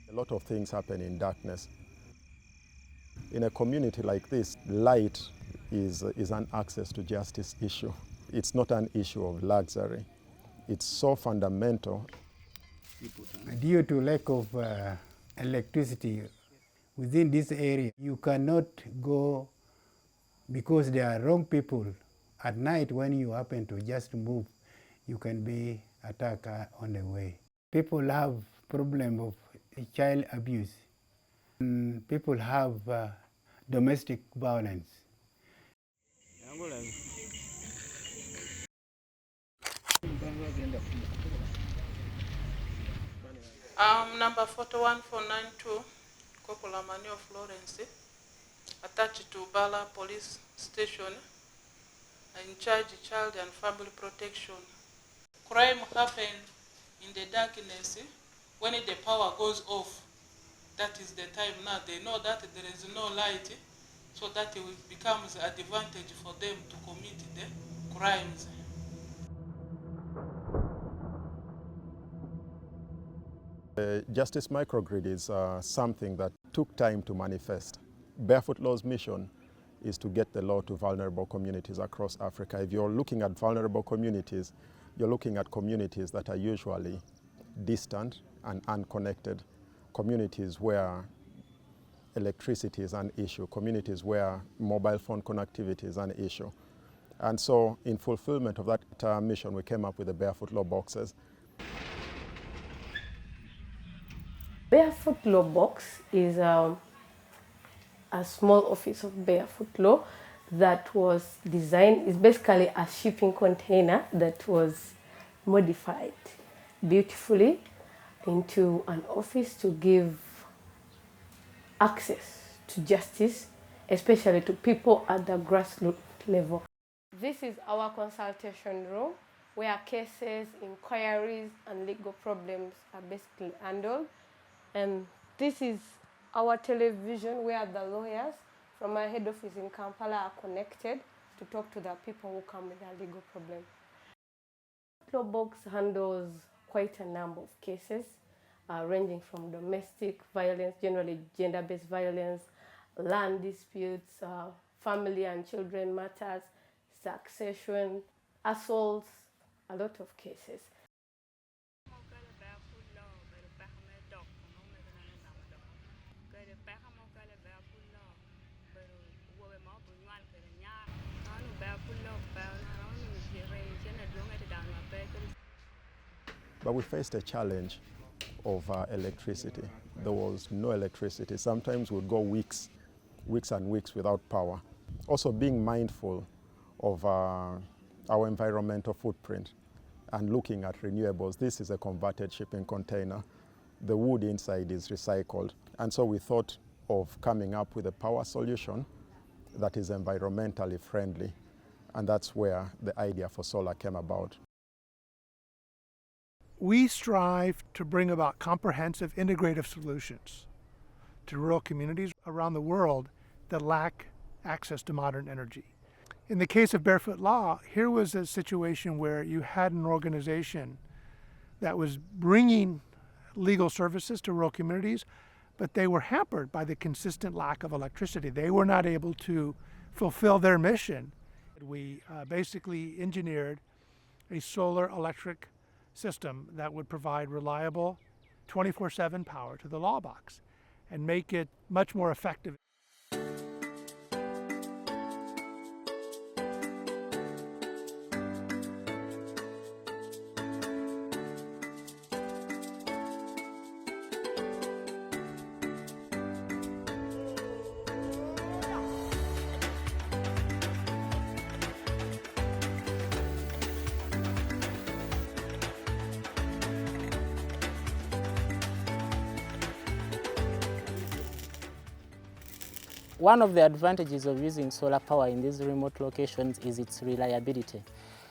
A lot of things happen in darkness. In a community like this, light is an access to justice issue. It's not an issue of luxury. It's so fundamental. Due to lack of electricity within this area, you cannot go because there are wrong people. At night when you happen to just move, you can be attacked on the way. People have problem of child abuse. People have domestic violence. Number 41492, Corporal Manio Florence, attached to Bala Police Station, in charge child and family protection. Crime happen in the darkness when the power goes off. That is the time now. They know that there is no light, so that it becomes an advantage for them to commit the crimes. Justice Microgrid is something that took time to manifest. Barefoot Law's mission is to get the law to vulnerable communities across Africa. If you're looking at vulnerable communities, you're looking at communities that are usually distant and unconnected, communities where electricity is an issue, communities where mobile phone connectivity is an issue. And so in fulfillment of that mission, we came up with the Barefoot Law boxes. Barefoot Law Box is a small office of Barefoot Law that was designed, is basically a shipping container that was modified beautifully into an office to give access to justice, especially to people at the grassroots level. This is our consultation room where cases, inquiries, and legal problems are basically handled. And this is our television where the lawyers from our head office in Kampala are connected to talk to the people who come with a legal problem. Law Box handles quite a number of cases, ranging from domestic violence, generally gender-based violence, land disputes, family and children matters, succession, assaults, a lot of cases. But we faced a challenge of electricity. There was no electricity. Sometimes we'd go weeks and weeks without power. Also being mindful of our environmental footprint and looking at renewables. This is a converted shipping container. The wood inside is recycled. And so we thought of coming up with a power solution that is environmentally friendly. And that's where the idea for solar came about. We strive to bring about comprehensive, integrative solutions to rural communities around the world that lack access to modern energy. In the case of Barefoot Law, here was a situation where you had an organization that was bringing legal services to rural communities, but they were hampered by the consistent lack of electricity. They were not able to fulfill their mission. We basically engineered a solar electric system that would provide reliable 24/7 power to the law box and make it much more effective. One of the advantages of using solar power in these remote locations is its reliability.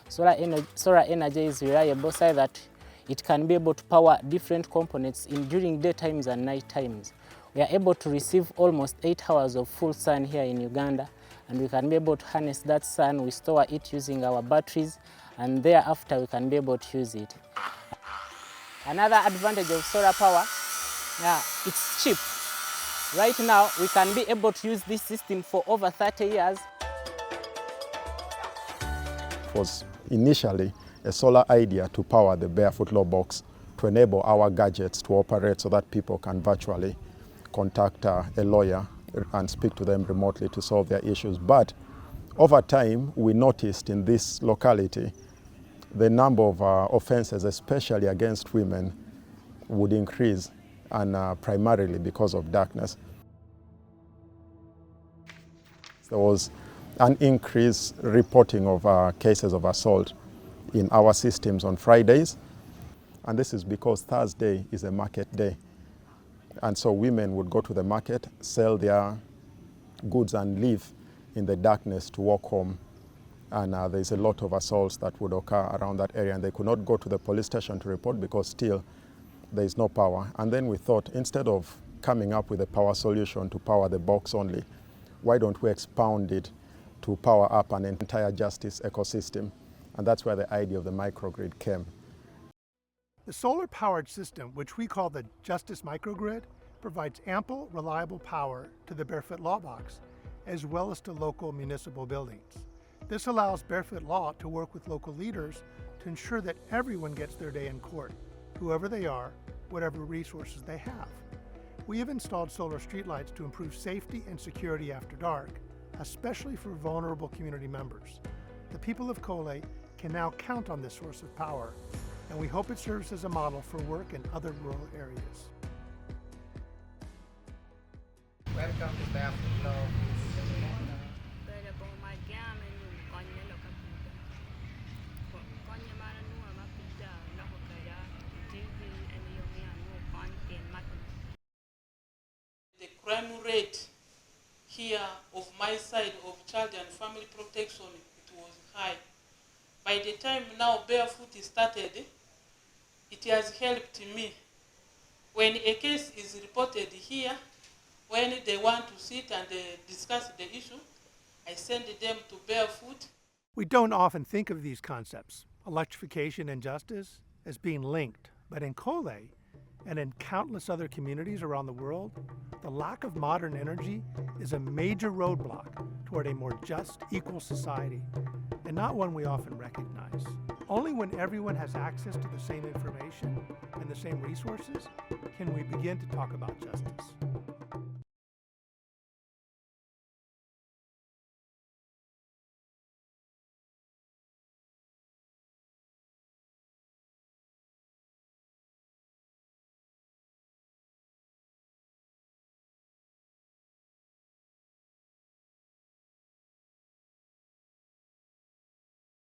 Solar energy is reliable so that it can be able to power different components during daytimes and night times. We are able to receive almost 8 hours of full sun here in Uganda, and we can be able to harness that sun. We store it using our batteries, and thereafter we can be able to use it. Another advantage of solar power Yeah, it's cheap. Right now, we can be able to use this system for over 30 years. It was initially a solar idea to power the Barefoot Law Box to enable our gadgets to operate so that people can virtually contact a lawyer and speak to them remotely to solve their issues. But over time, we noticed in this locality the number of offenses, especially against women, would increase, and primarily because of darkness. There was an increased reporting of cases of assault in our systems on Fridays, and this is because Thursday is a market day. And so women would go to the market, sell their goods and leave in the darkness to walk home. And there's a lot of assaults that would occur around that area, and they could not go to the police station to report because still there is no power. And then we thought, instead of coming up with a power solution to power the box only, why don't we expound it to power up an entire justice ecosystem? And that's where the idea of the microgrid came. The solar-powered system, which we call the Justice Microgrid, provides ample, reliable power to the Barefoot Law Box, as well as to local municipal buildings. This allows Barefoot Law to work with local leaders to ensure that everyone gets their day in court, whoever they are, whatever resources they have. We have installed solar streetlights to improve safety and security after dark, especially for vulnerable community members. The people of Kole can now count on this source of power, and we hope it serves as a model for work in other rural areas. Welcome to Barefoot Law. The crime rate here of my side of child and family protection, it was high. By the time now Barefoot started, it has helped me. When a case is reported here, when they want to sit and discuss the issue, I send them to Barefoot. We don't often think of these concepts, electrification and justice, as being linked, but in Kole and in countless other communities around the world, the lack of modern energy is a major roadblock toward a more just, equal society, and not one we often recognize. Only when everyone has access to the same information and the same resources can we begin to talk about justice.